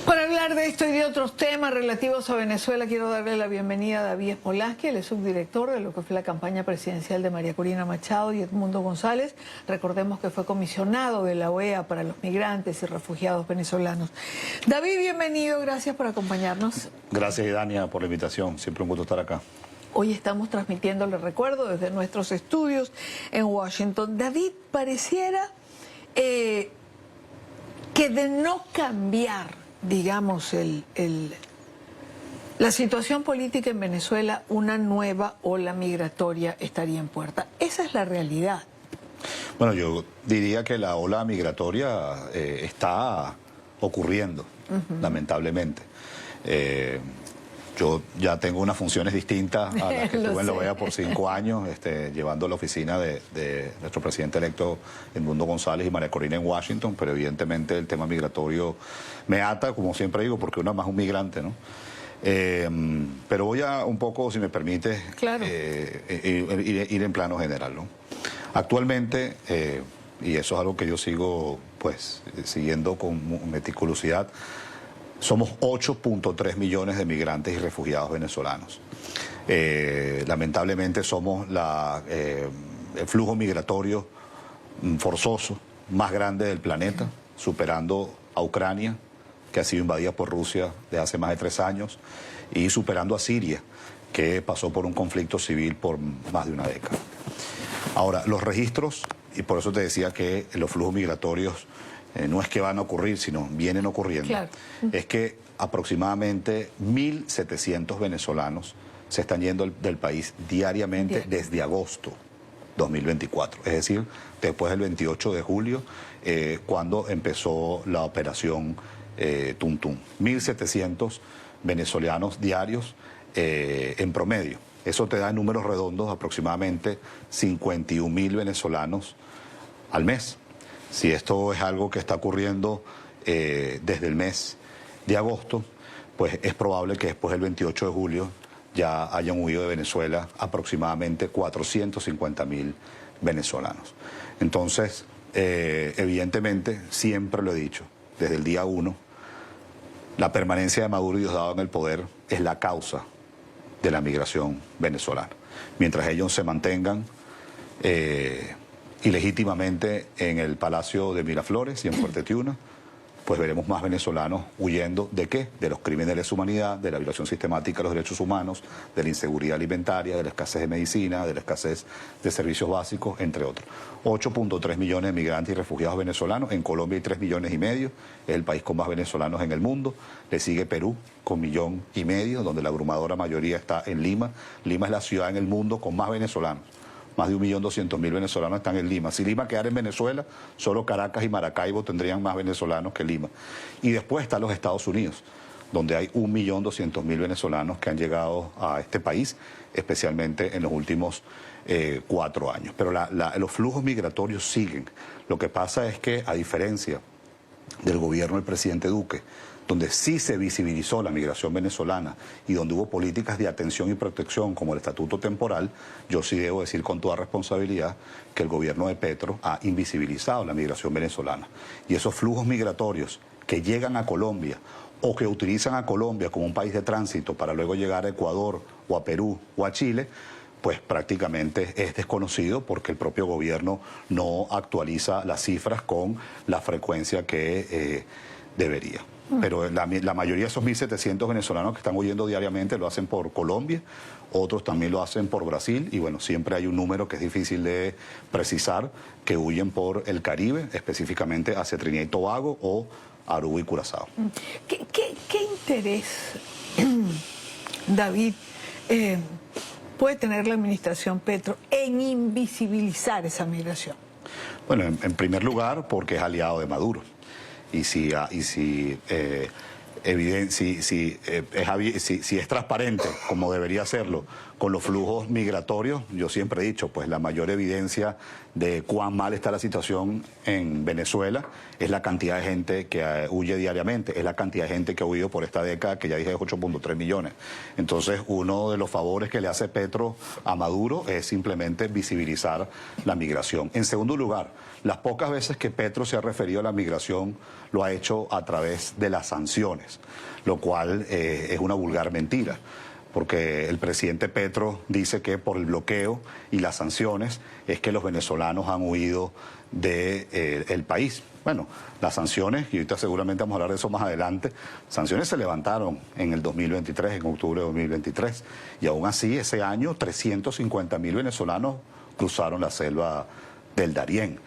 Para hablar de esto y de otros temas relativos a Venezuela, quiero darle la bienvenida a David Smolansky, él es subdirector de lo que fue la campaña presidencial de María Corina Machado y Edmundo González. Recordemos que fue comisionado de la OEA para los migrantes y refugiados venezolanos. David, bienvenido, gracias por acompañarnos. Gracias, Idania, por la invitación. Siempre un gusto estar acá. Hoy estamos transmitiendo, les recuerdo, desde nuestros estudios en Washington. David, pareciera que de no cambiar, digamos, la situación política en Venezuela, una nueva ola migratoria estaría en puerta. Esa es la realidad. Bueno, yo diría que la ola migratoria está ocurriendo, lamentablemente. Yo ya tengo unas funciones distintas a las que tuve en la OEA por 5 años, llevando la oficina de nuestro presidente electo, Edmundo González, y María Corina en Washington, pero evidentemente el tema migratorio me ata, como siempre digo, porque uno es más un migrante, ¿no? Pero voy a un poco, si me permite, claro, ir en plano general, ¿no? Actualmente, y eso es algo que yo sigo pues siguiendo con meticulosidad, somos 8.3 millones de migrantes y refugiados venezolanos. Lamentablemente somos el flujo migratorio forzoso más grande del planeta, superando a Ucrania, que ha sido invadida por Rusia desde hace más de 3 años, y superando a Siria, que pasó por un conflicto civil por más de una década. Ahora, los registros, y por eso te decía que los flujos migratorios no es que van a ocurrir, sino vienen ocurriendo. Claro. Es que aproximadamente 1.700 venezolanos se están yendo del país diariamente desde agosto 2024. Es decir, después del 28 de julio, cuando empezó la operación Tum Tum. 1.700 venezolanos diarios en promedio. Eso te da en números redondos aproximadamente 51.000 venezolanos al mes. Si esto es algo que está ocurriendo desde el mes de agosto, pues es probable que después del 28 de julio ya hayan huido de Venezuela aproximadamente 450.000 venezolanos. Entonces, evidentemente, siempre lo he dicho, desde el día 1, la permanencia de Maduro y Diosdado en el poder es la causa de la migración venezolana. Mientras ellos se mantengan ilegítimamente en el Palacio de Miraflores y en Fuerte Tiuna, pues veremos más venezolanos huyendo ¿de qué? De los crímenes de lesa humanidad, de la violación sistemática de los derechos humanos, de la inseguridad alimentaria, de la escasez de medicina, de la escasez de servicios básicos, entre otros. 8.3 millones de migrantes y refugiados venezolanos. En Colombia hay 3,5 millones, es el país con más venezolanos en el mundo. Le sigue Perú con 1,5 millones, donde la abrumadora mayoría está en Lima. Lima es la ciudad en el mundo con más venezolanos. Más de 1.200.000 venezolanos están en Lima. Si Lima quedara en Venezuela, solo Caracas y Maracaibo tendrían más venezolanos que Lima. Y después están los Estados Unidos, donde hay 1.200.000 venezolanos que han llegado a este país, especialmente en los últimos 4 años. Pero los flujos migratorios siguen. Lo que pasa es que, a diferencia del gobierno del presidente Duque, donde sí se visibilizó la migración venezolana y donde hubo políticas de atención y protección como el estatuto temporal, yo sí debo decir con toda responsabilidad que el gobierno de Petro ha invisibilizado la migración venezolana. Y esos flujos migratorios que llegan a Colombia o que utilizan a Colombia como un país de tránsito para luego llegar a Ecuador o a Perú o a Chile, pues prácticamente es desconocido porque el propio gobierno no actualiza las cifras con la frecuencia que debería. Pero la mayoría de esos 1.700 venezolanos que están huyendo diariamente lo hacen por Colombia, otros también lo hacen por Brasil, y bueno, siempre hay un número que es difícil de precisar, que huyen por el Caribe, específicamente hacia Trinidad y Tobago o Aruba y Curazao. ¿Qué interés, David, puede tener la administración Petro en invisibilizar esa migración? Bueno, en primer lugar, porque es aliado de Maduro. Y si es transparente, como debería serlo, con los flujos migratorios, yo siempre he dicho, pues la mayor evidencia de cuán mal está la situación en Venezuela, es la cantidad de gente que huye diariamente, es la cantidad de gente que ha huido por esta década, que ya dije es 8.3 millones. Entonces, uno de los favores que le hace Petro a Maduro es simplemente visibilizar la migración. En segundo lugar, las pocas veces que Petro se ha referido a la migración lo ha hecho a través de las sanciones, lo cual es una vulgar mentira, porque el presidente Petro dice que por el bloqueo y las sanciones es que los venezolanos han huido del país. Bueno, las sanciones, y ahorita seguramente vamos a hablar de eso más adelante, sanciones se levantaron en el 2023, en octubre de 2023, y aún así ese año 350.000 venezolanos cruzaron la selva del Darién.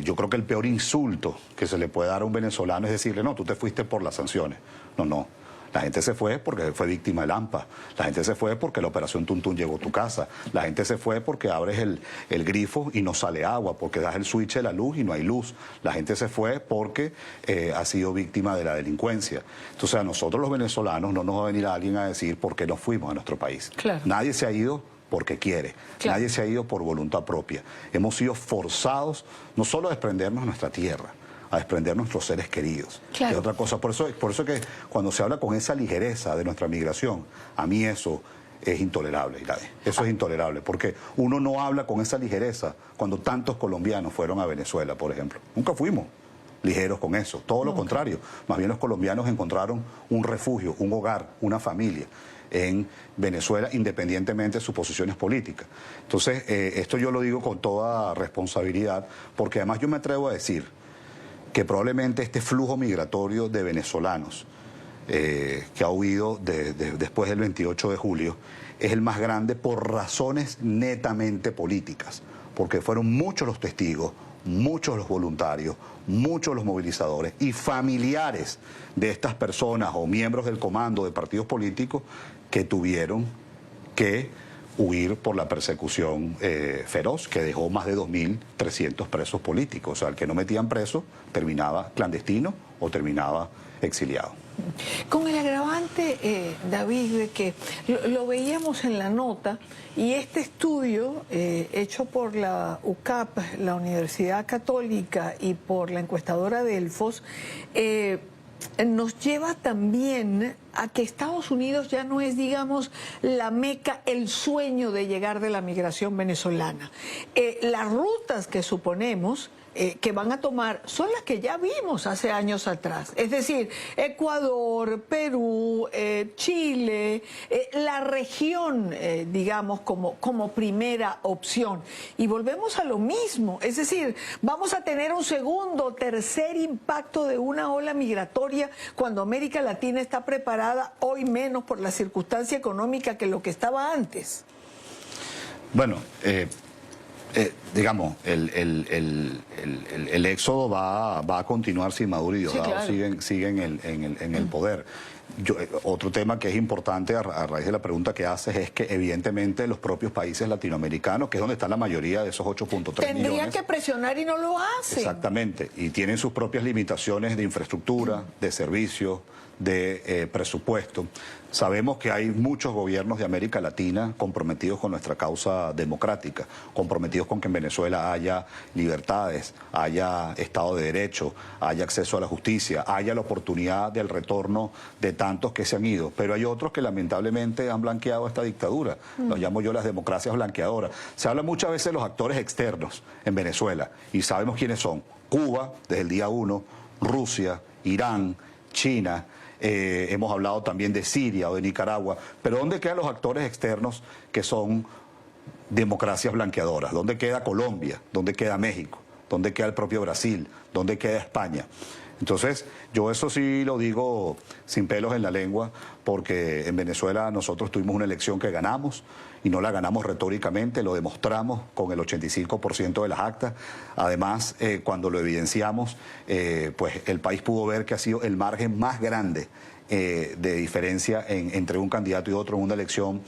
Yo creo que el peor insulto que se le puede dar a un venezolano es decirle, no, tú te fuiste por las sanciones. No. La gente se fue porque fue víctima del AMPA. La gente se fue porque la operación Tuntún llegó a tu casa. La gente se fue porque abres el grifo y no sale agua, porque das el switch de la luz y no hay luz. La gente se fue porque ha sido víctima de la delincuencia. Entonces a nosotros los venezolanos no nos va a venir alguien a decir por qué nos fuimos a nuestro país. Claro. Nadie se ha ido porque quiere. Claro. Nadie se ha ido por voluntad propia. Hemos sido forzados no solo a desprendernos de nuestra tierra, a desprender nuestros seres queridos. Claro. Es otra cosa. Por eso que cuando se habla con esa ligereza de nuestra migración, a mí eso es intolerable, Hilary. Eso es intolerable, porque uno no habla con esa ligereza cuando tantos colombianos fueron a Venezuela, por ejemplo. Nunca fuimos ligeros con eso, todo lo contrario. Más bien los colombianos encontraron un refugio, un hogar, una familia en Venezuela, independientemente de sus posiciones políticas. Entonces, esto yo lo digo con toda responsabilidad, porque además yo me atrevo a decir que probablemente este flujo migratorio de venezolanos que ha huido después del 28 de julio es el más grande por razones netamente políticas, porque fueron muchos los testigos, muchos los voluntarios, muchos los movilizadores y familiares de estas personas o miembros del comando de partidos políticos que tuvieron que huir por la persecución feroz que dejó más de 2.300 presos políticos. O sea, el que no metían preso terminaba clandestino o terminaba exiliado. Con el agravante, David, de que lo veíamos en la nota, y este estudio hecho por la UCAP, la Universidad Católica, y por la encuestadora Delfos, nos lleva también a que Estados Unidos ya no es, digamos, la meca, el sueño de llegar de la migración venezolana. Las rutas que suponemos que van a tomar son las que ya vimos hace años atrás. Es decir, Ecuador, Perú, Chile, la región, digamos, como primera opción. Y volvemos a lo mismo. Es decir, vamos a tener un segundo, tercer impacto de una ola migratoria cuando América Latina está preparada, hoy menos por la circunstancia económica que lo que estaba antes. Bueno, digamos, el éxodo va a continuar si Maduro y Diosdado siguen en el poder. Otro tema que es importante a raíz de la pregunta que haces es que evidentemente los propios países latinoamericanos, que es donde está la mayoría de esos 8.3 millones... Tendrían que presionar y no lo hacen. Exactamente, y tienen sus propias limitaciones de infraestructura, de servicios, de presupuesto. Sabemos que hay muchos gobiernos de América Latina comprometidos con nuestra causa democrática, comprometidos con que en Venezuela haya libertades, haya Estado de Derecho, haya acceso a la justicia, haya la oportunidad del retorno de tantos que se han ido. Pero hay otros que lamentablemente han blanqueado esta dictadura. Los llamo yo las democracias blanqueadoras. Se habla muchas veces de los actores externos en Venezuela y sabemos quiénes son. Cuba, desde el día 1, Rusia, Irán, China. Hemos hablado también de Siria o de Nicaragua, pero ¿dónde quedan los actores externos que son democracias blanqueadoras? ¿Dónde queda Colombia? ¿Dónde queda México? ¿Dónde queda el propio Brasil? ¿Dónde queda España? Entonces, yo eso sí lo digo sin pelos en la lengua, porque en Venezuela nosotros tuvimos una elección que ganamos, y no la ganamos retóricamente, lo demostramos con el 85% de las actas. Además, cuando lo evidenciamos, pues el país pudo ver que ha sido el margen más grande de diferencia entre un candidato y otro en una elección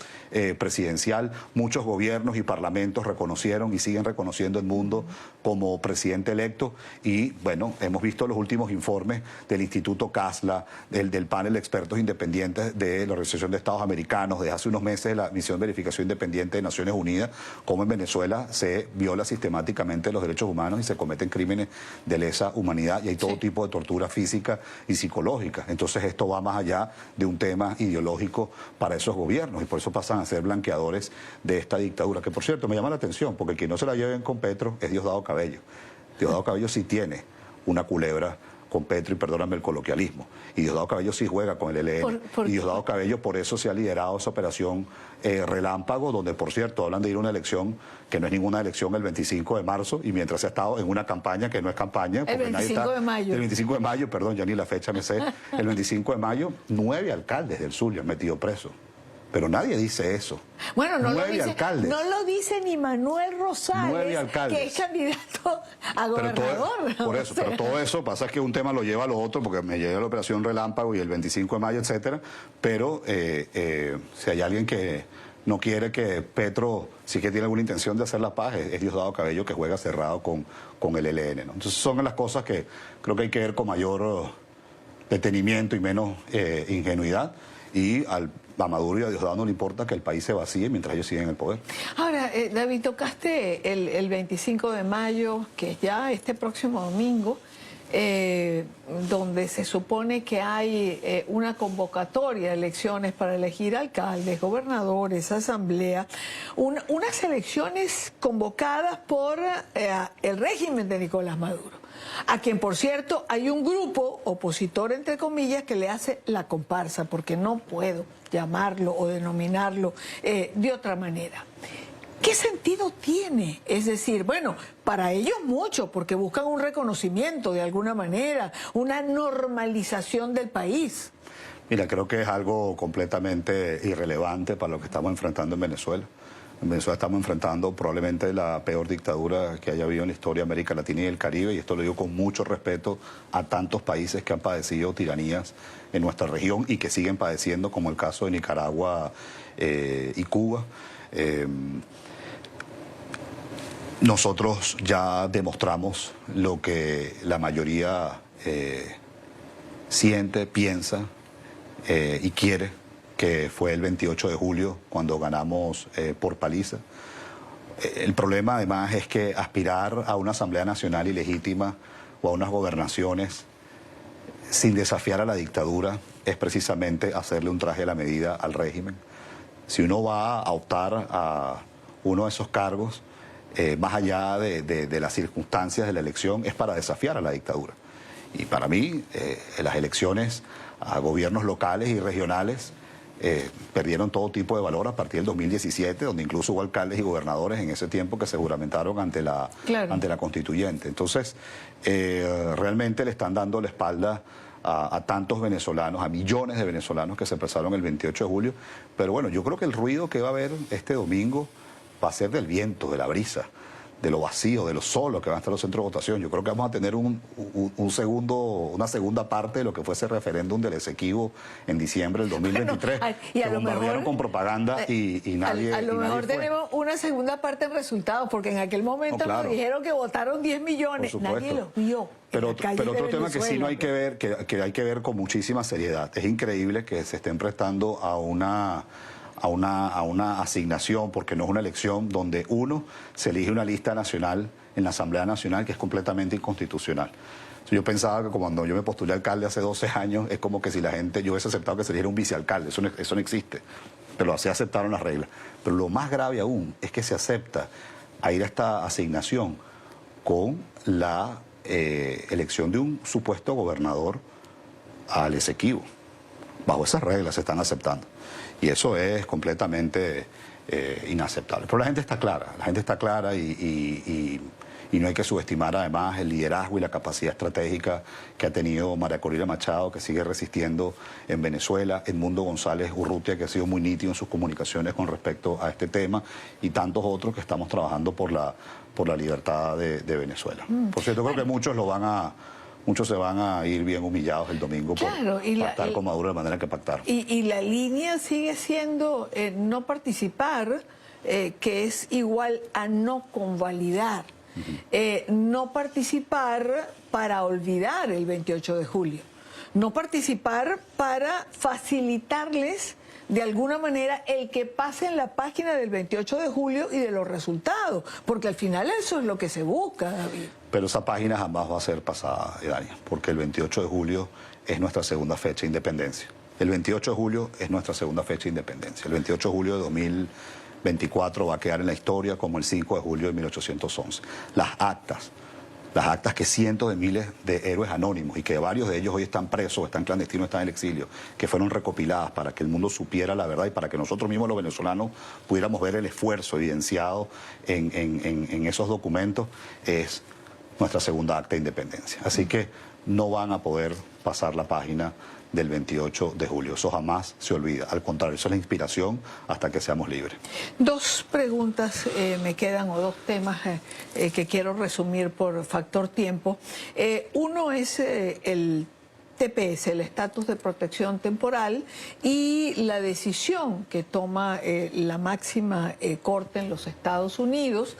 presidencial. Muchos gobiernos y parlamentos reconocieron y siguen reconociendo a Edmundo como presidente electo y bueno, hemos visto los últimos informes del Instituto Casla, del panel de expertos independientes de la Organización de Estados Americanos, de hace unos meses de la Misión de Verificación Independiente de Naciones Unidas, cómo en Venezuela se viola sistemáticamente los derechos humanos y se cometen crímenes de lesa humanidad y hay todo tipo de tortura física y psicológica. Entonces esto va más allá de un tema ideológico para esos gobiernos y por eso pasan a ser blanqueadores de esta dictadura, que por cierto me llama la atención porque quien no se la lleven con Petro es Diosdado Cabello. Diosdado Cabello sí tiene una culebra con Petro, y perdóname el coloquialismo, y Diosdado Cabello sí juega con el ELN, y Diosdado Cabello por eso se ha liderado esa operación Relámpago, donde por cierto hablan de ir a una elección que no es ninguna elección el 25 de marzo, y mientras se ha estado en una campaña que no es campaña, porque el 25 de mayo. El 25 de mayo, perdón, ya ni la fecha me sé, el 25 de mayo, 9 alcaldes del sur le han metido preso. Pero nadie dice eso. Bueno, no alcaldes. No lo dice ni Manuel Rosales, que es candidato a gobernador. Por eso, pero todo eso pasa que un tema lo lleva a lo otro, porque me llega la operación Relámpago y el 25 de mayo, etcétera. Pero si hay alguien que no quiere que Petro, sí que tiene alguna intención de hacer la paz, es Diosdado Cabello, que juega cerrado con el ELN, ¿no? Entonces son las cosas que creo que hay que ver con mayor detenimiento y menos ingenuidad. Y a Maduro y a Diosdado no le importa que el país se vacíe mientras ellos siguen en el poder. Ahora, David, tocaste el 25 de mayo, que es ya este próximo domingo, donde se supone que hay una convocatoria de elecciones para elegir alcaldes, gobernadores, asamblea, unas elecciones convocadas por el régimen de Nicolás Maduro, a quien, por cierto, hay un grupo opositor, entre comillas, que le hace la comparsa, porque no puedo llamarlo o denominarlo de otra manera. ¿Qué sentido tiene? Es decir, bueno, para ellos mucho, porque buscan un reconocimiento de alguna manera, una normalización del país. Mira, creo que es algo completamente irrelevante para lo que estamos enfrentando en Venezuela. En Venezuela estamos enfrentando probablemente la peor dictadura que haya habido en la historia de América Latina y el Caribe, y esto lo digo con mucho respeto a tantos países que han padecido tiranías en nuestra región y que siguen padeciendo, como el caso de Nicaragua y Cuba. Nosotros ya demostramos lo que la mayoría siente, piensa y quiere, que fue el 28 de julio cuando ganamos por paliza. El problema además es que aspirar a una Asamblea Nacional ilegítima o a unas gobernaciones sin desafiar a la dictadura es precisamente hacerle un traje a la medida al régimen. Si uno va a optar a uno de esos cargos, más allá de las circunstancias de la elección, es para desafiar a la dictadura. Y para mí, las elecciones a gobiernos locales y regionales perdieron todo tipo de valor a partir del 2017, donde incluso hubo alcaldes y gobernadores en ese tiempo que se juramentaron ante la constituyente. Entonces, realmente le están dando la espalda a tantos venezolanos, a millones de venezolanos que se expresaron el 28 de julio. Pero bueno, yo creo que el ruido que va a haber este domingo va a ser del viento, de la brisa, de lo vacío, de lo solo que van a estar los centros de votación. Yo creo que vamos a tener una segunda parte de lo que fue ese referéndum del Esequibo en diciembre del 2023, bueno, que bombardearon con propaganda y nadie... A lo mejor tenemos una segunda parte en resultados, porque en aquel momento nos dijeron que votaron 10 millones, nadie los vio. Pero otro tema que sí no hay que ver, que hay que ver con muchísima seriedad. Es increíble que se estén prestando a una asignación, porque no es una elección, donde uno se elige una lista nacional en la Asamblea Nacional que es completamente inconstitucional. Yo pensaba que cuando yo me postulé alcalde hace 12 años, es como que si la gente, yo hubiese aceptado que se eligiera un vicealcalde, eso no existe, pero así aceptaron las reglas. Pero lo más grave aún es que se acepta a ir a esta asignación con la elección de un supuesto gobernador al Esequibo. Bajo esas reglas se están aceptando. Y eso es completamente inaceptable. Pero la gente está clara y no hay que subestimar además el liderazgo y la capacidad estratégica que ha tenido María Corina Machado, que sigue resistiendo en Venezuela, Edmundo González Urrutia, que ha sido muy nítido en sus comunicaciones con respecto a este tema, y tantos otros que estamos trabajando por la libertad de Venezuela. Por cierto, creo que muchos lo van a muchos se van a ir bien humillados el domingo claro, por pactar con Maduro de manera que pactaron. Y la línea sigue siendo no participar, que es igual a no convalidar. No participar para olvidar el 28 de julio. No participar para facilitarles de alguna manera el que pasen la página del 28 de julio y de los resultados, porque al final eso es lo que se busca, David. Pero esa página jamás va a ser pasada, Edania, porque el 28 de julio es nuestra segunda fecha de independencia. El 28 de julio es nuestra segunda fecha de independencia. El 28 de julio de 2024 va a quedar en la historia como el 5 de julio de 1811. Las actas que cientos de miles de héroes anónimos y que varios de ellos hoy están presos, están clandestinos, están en el exilio, que fueron recopiladas para que el mundo supiera la verdad y para que nosotros mismos los venezolanos pudiéramos ver el esfuerzo evidenciado en esos documentos, es nuestra segunda acta de independencia. Así que no van a poder pasar la página del 28 de julio. Eso jamás se olvida. Al contrario, eso es la inspiración hasta que seamos libres. Dos preguntas me quedan, o dos temas que quiero resumir por factor tiempo. Uno es el TPS, el estatus de protección temporal, y la decisión que toma la máxima corte en los Estados Unidos,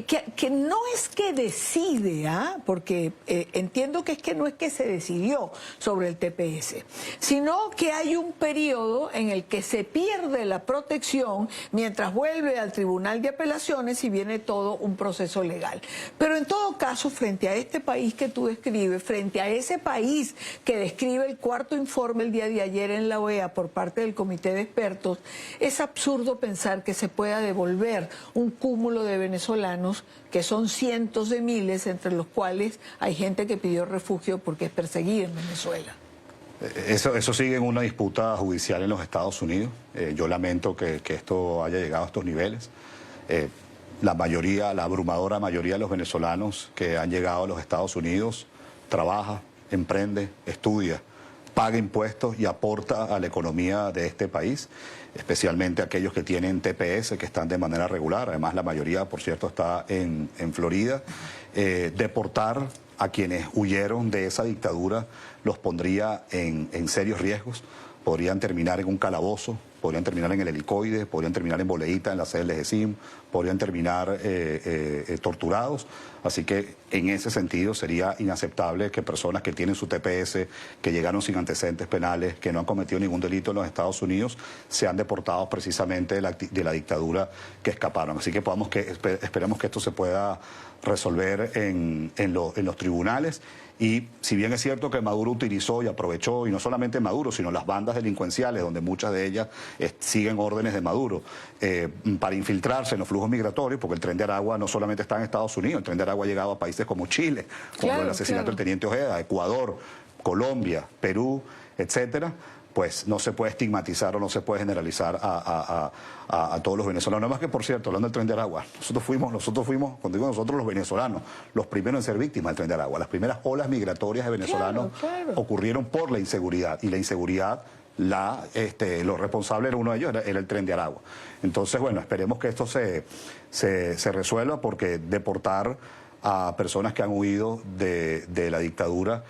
que no es que decide, porque entiendo que es que no es que se decidió sobre el TPS, sino que hay un periodo en el que se pierde la protección mientras vuelve al Tribunal de Apelaciones y viene todo un proceso legal. Pero en todo caso, frente a este país que tú describes, frente a ese país que describe el cuarto informe el día de ayer en la OEA por parte del Comité de Expertos, es absurdo pensar que se pueda devolver un cúmulo de venezolanos, que son cientos de miles, entre los cuales hay gente que pidió refugio porque es perseguida en Venezuela. Eso sigue en una disputa judicial en los Estados Unidos. Yo lamento que esto haya llegado a estos niveles. La abrumadora mayoría de los venezolanos que han llegado a los Estados Unidos trabaja, emprende, estudia, paga impuestos y aporta a la economía de este país, especialmente aquellos que tienen TPS, que están de manera regular. Además, la mayoría, por cierto, está en Florida. Deportar a quienes huyeron de esa dictadura los pondría en serios riesgos. Podrían terminar en un calabozo, podrían terminar en el helicoide, podrían terminar en Boleíta, en la sede del GESIM, podrían terminar torturados. Así que en ese sentido sería inaceptable que personas que tienen su TPS, que llegaron sin antecedentes penales, que no han cometido ningún delito en los Estados Unidos, sean deportados precisamente de la dictadura que escaparon. Así que esperemos que esto se pueda resolver en los tribunales. Y si bien es cierto que Maduro utilizó y aprovechó, y no solamente Maduro, sino las bandas delincuenciales, donde muchas de ellas siguen órdenes de Maduro, para infiltrarse en los flujos migratorios, porque el Tren de Aragua no solamente está en Estados Unidos, el Tren de Aragua ha llegado a países como Chile, como el asesinato del Teniente Ojeda, Ecuador, Colombia, Perú, etcétera. Pues no se puede estigmatizar o no se puede generalizar a todos los venezolanos. Nada más que, por cierto, hablando del Tren de Aragua, nosotros fuimos, cuando digo nosotros los venezolanos, los primeros en ser víctimas del Tren de Aragua. Las primeras olas migratorias de venezolanos ocurrieron por la inseguridad, y la inseguridad, los responsables, era uno de ellos, era el Tren de Aragua. Entonces, bueno, esperemos que esto se resuelva, porque deportar a personas que han huido de la dictadura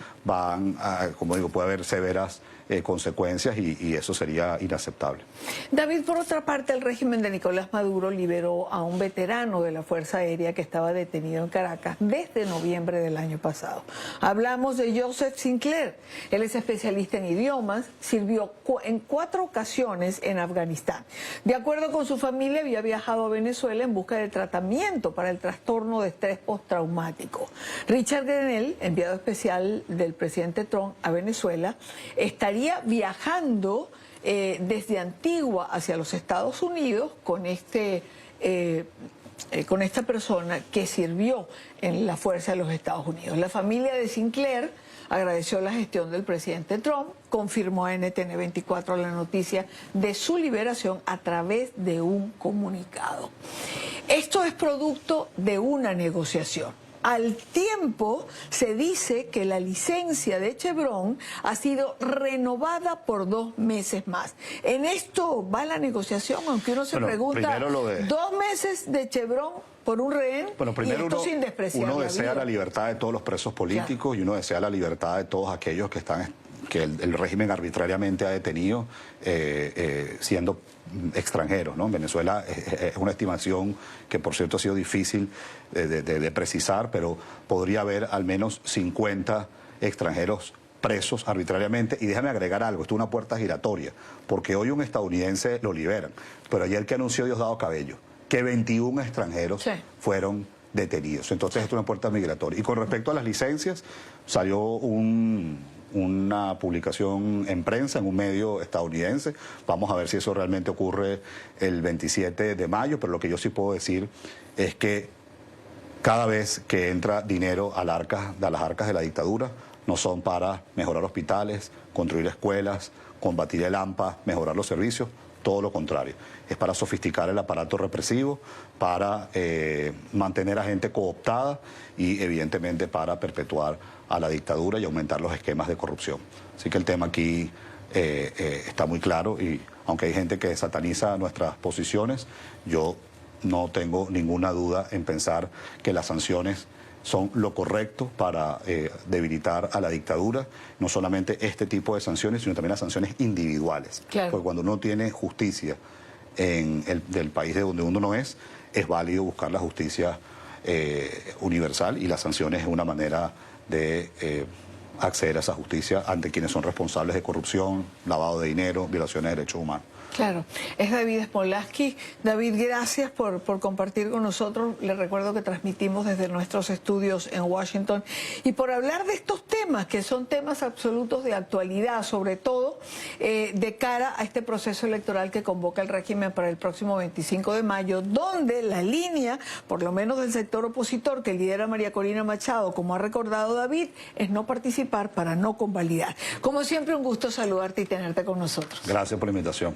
como digo, puede haber severas consecuencias, y eso sería inaceptable. David, por otra parte, el régimen de Nicolás Maduro liberó a un veterano de la Fuerza Aérea que estaba detenido en Caracas desde noviembre del año pasado. Hablamos de Joseph Sinclair. Él es especialista en idiomas, sirvió en 4 ocasiones en Afganistán. De acuerdo con su familia, había viajado a Venezuela en busca de tratamiento para el trastorno de estrés postraumático. Richard Grenell, enviado especial del presidente Trump a Venezuela, estaría viajando desde Antigua hacia los Estados Unidos con esta persona que sirvió en la Fuerza de los Estados Unidos. La familia de Sinclair agradeció la gestión del presidente Trump, confirmó a NTN 24 la noticia de su liberación a través de un comunicado. Esto es producto de una negociación. Al tiempo se dice que la licencia de Chevron ha sido renovada por 2 meses más. En esto va la negociación, aunque uno se pregunta, 2 meses de Chevron por un rehén, bueno, primero y esto sin despreciar uno desea vida. la libertad de todos los presos políticos, y uno desea la libertad de todos aquellos que están, que el régimen arbitrariamente ha detenido siendo extranjeros, ¿no? En Venezuela es una estimación que, por cierto, ha sido difícil de precisar, pero podría haber al menos 50 extranjeros presos arbitrariamente. Y déjame agregar algo, esto es una puerta giratoria, porque hoy un estadounidense lo liberan, pero ayer que anunció Diosdado Cabello que 21 extranjeros fueron detenidos. Entonces esto es una puerta migratoria. Y con respecto a las licencias, salió una publicación en prensa, en un medio estadounidense. Vamos a ver si eso realmente ocurre el 27 de mayo, pero lo que yo sí puedo decir es que cada vez que entra dinero a las arcas de la dictadura, no son para mejorar hospitales, construir escuelas, combatir el hampa, mejorar los servicios, todo lo contrario. Es para sofisticar el aparato represivo, para mantener a gente cooptada y evidentemente para perpetuar a la dictadura y aumentar los esquemas de corrupción. Así que el tema aquí está muy claro, y aunque hay gente que sataniza nuestras posiciones, yo no tengo ninguna duda en pensar que las sanciones son lo correcto para debilitar a la dictadura, no solamente este tipo de sanciones, sino también las sanciones individuales. Claro. Porque cuando uno tiene justicia en del país de donde uno no es válido buscar la justicia universal, y las sanciones es una manera de acceder a esa justicia ante quienes son responsables de corrupción, lavado de dinero, violaciones de derechos humanos. Claro, es David Smolaski. David, gracias por compartir con nosotros. Les recuerdo que transmitimos desde nuestros estudios en Washington, y por hablar de estos temas, que son temas absolutos de actualidad, sobre todo de cara a este proceso electoral que convoca el régimen para el próximo 25 de mayo, donde la línea, por lo menos del sector opositor que lidera María Corina Machado, como ha recordado David, es no participar para no convalidar. Como siempre, un gusto saludarte y tenerte con nosotros. Gracias por la invitación.